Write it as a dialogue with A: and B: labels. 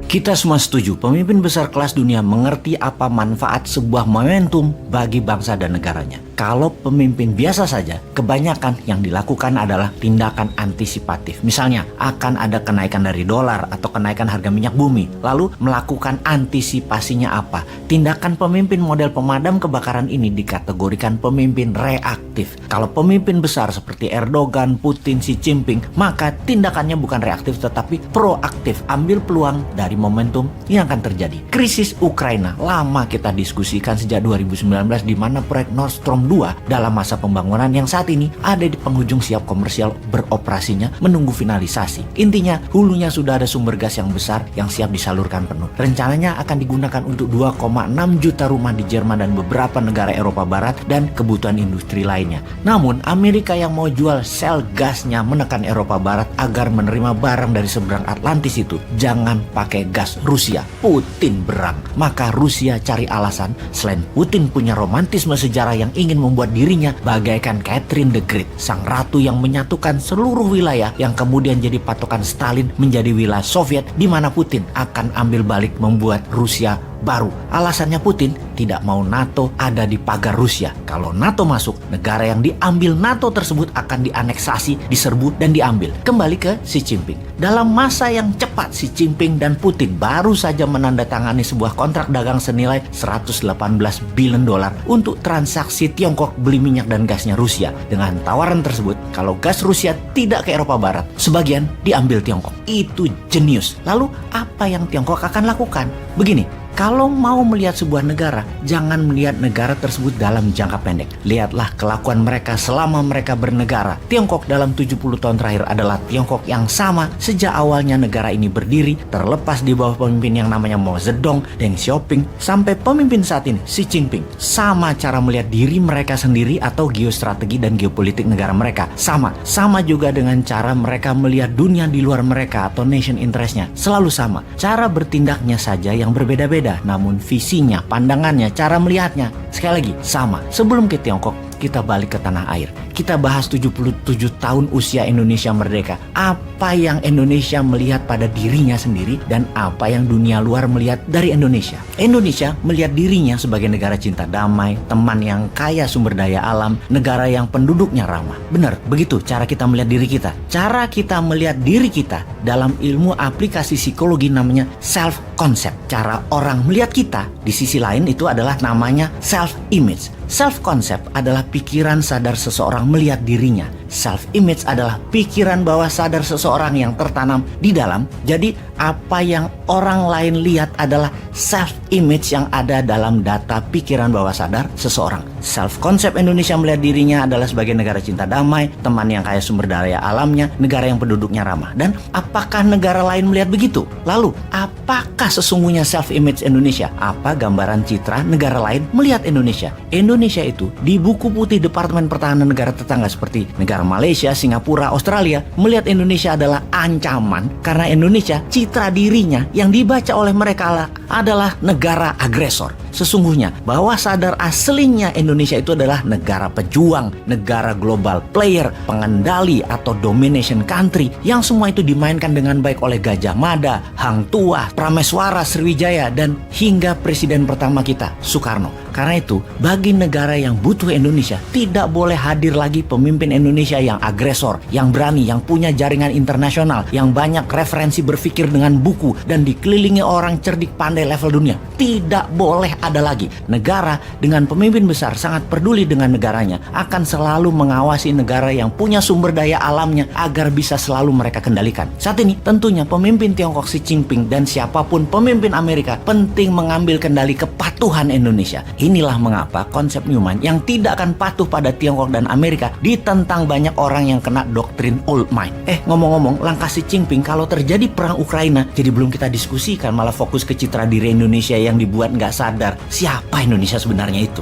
A: Kita semua setuju, pemimpin besar kelas dunia mengerti apa manfaat sebuah momentum bagi bangsa dan negaranya. Kalau pemimpin biasa saja, kebanyakan yang dilakukan adalah tindakan antisipatif. Misalnya, akan ada kenaikan dari dolar atau kenaikan harga minyak bumi. Lalu melakukan antisipasinya apa? Tindakan pemimpin model pemadam kebakaran ini dikategorikan pemimpin reaktif. Kalau pemimpin besar seperti Erdogan, Putin, Xi Jinping, maka tindakannya bukan reaktif tetapi proaktif. Ambil peluang dari momentum yang akan terjadi. Krisis Ukraina lama kita diskusikan sejak 2019 di mana proyek Nord Stream 2 dalam masa pembangunan yang saat ini ada di penghujung siap komersial beroperasinya menunggu finalisasi. Intinya hulunya sudah ada sumber gas yang besar yang siap disalurkan penuh. Rencananya akan digunakan untuk 2,6 juta rumah di Jerman dan beberapa negara Eropa Barat dan kebutuhan industri lainnya. Namun Amerika yang mau jual sel gasnya menekan Eropa Barat agar menerima barang dari seberang Atlantis itu jangan pakai gas Rusia. Putin berang. Maka Rusia cari alasan selain Putin punya romantisme sejarah yang ingin membuat dirinya bagaikan Catherine the Great, sang ratu yang menyatukan seluruh wilayah yang kemudian jadi patokan Stalin menjadi wilayah Soviet, di mana Putin akan ambil balik membuat Rusia baru. Alasannya Putin tidak mau NATO ada di pagar Rusia. Kalau NATO masuk, negara yang diambil NATO tersebut akan dianeksasi, diserbu dan diambil. Kembali ke Xi Jinping. Dalam masa yang cepat, Xi Jinping dan Putin baru saja menandatangani sebuah kontrak dagang senilai 118 billion dolar untuk transaksi Tiongkok beli minyak dan gasnya Rusia. Dengan tawaran tersebut, kalau gas Rusia tidak ke Eropa Barat, sebagian diambil Tiongkok. Itu jenius. Lalu apa yang Tiongkok akan lakukan? Begini, kalau mau melihat sebuah negara, jangan melihat negara tersebut dalam jangka pendek. Lihatlah kelakuan mereka selama mereka bernegara. Tiongkok dalam 70 tahun terakhir adalah Tiongkok yang sama sejak awalnya negara ini berdiri, terlepas di bawah pemimpin yang namanya Mao Zedong, Deng Xiaoping, sampai pemimpin saat ini, Xi Jinping. Sama cara melihat diri mereka sendiri atau geostrategi dan geopolitik negara mereka. Sama juga dengan cara mereka melihat dunia di luar mereka atau nation interest-nya. Selalu sama. Cara bertindaknya saja yang berbeda-beda. Namun visinya, pandangannya, cara melihatnya sekali lagi sama. Sebelum ke Tiongkok, kita balik ke tanah air. Kita bahas 77 tahun usia Indonesia merdeka. Apa yang Indonesia melihat pada dirinya sendiri dan apa yang dunia luar melihat dari Indonesia. Indonesia melihat dirinya sebagai negara cinta damai, teman yang kaya sumber daya alam, negara yang penduduknya ramah. Benar, begitu cara kita melihat diri kita. Cara kita melihat diri kita dalam ilmu aplikasi psikologi namanya self concept. Cara orang melihat kita di sisi lain itu adalah namanya self image. Self-concept adalah pikiran sadar seseorang melihat dirinya. Self-image adalah pikiran bawah sadar seseorang yang tertanam di dalam. Jadi apa yang orang lain lihat adalah self-image yang ada dalam data pikiran bawah sadar seseorang. Self-concept Indonesia melihat dirinya adalah sebagai negara cinta damai, teman yang kaya sumber daya alamnya, negara yang penduduknya ramah. Dan apakah negara lain melihat begitu? Lalu, apakah sesungguhnya self-image Indonesia? Apa gambaran citra negara lain melihat Indonesia? Indonesia itu di buku putih Departemen Pertahanan negara tetangga seperti negara Malaysia, Singapura, Australia melihat Indonesia adalah ancaman karena Indonesia citra dirinya yang dibaca oleh mereka adalah negara agresor. Sesungguhnya bawah sadar aslinya Indonesia itu adalah negara pejuang, negara global player, pengendali atau domination country yang semua itu dimainkan dengan baik oleh Gajah Mada, Hang Tuah, Prameswara, Sriwijaya dan hingga presiden pertama kita, Soekarno. Karena itu, bagi negara yang butuh Indonesia, tidak boleh hadir lagi pemimpin Indonesia yang agresor, yang berani, yang punya jaringan internasional, yang banyak referensi berpikir dengan buku, dan dikelilingi orang cerdik pandai level dunia. Tidak boleh ada lagi. Negara dengan pemimpin besar sangat peduli dengan negaranya, akan selalu mengawasi negara yang punya sumber daya alamnya agar bisa selalu mereka kendalikan. Saat ini, tentunya pemimpin Tiongkok Xi Jinping dan siapapun pemimpin Amerika penting mengambil kendali kepatuhan Indonesia. Inilah mengapa konsep Newman yang tidak akan patuh pada Tiongkok dan Amerika ditentang banyak orang yang kena doktrin old mind. Ngomong-ngomong, langkah Xi Jinping kalau terjadi perang Ukraina, jadi belum kita diskusikan, malah fokus ke citra diri Indonesia yang dibuat nggak sadar siapa Indonesia sebenarnya itu.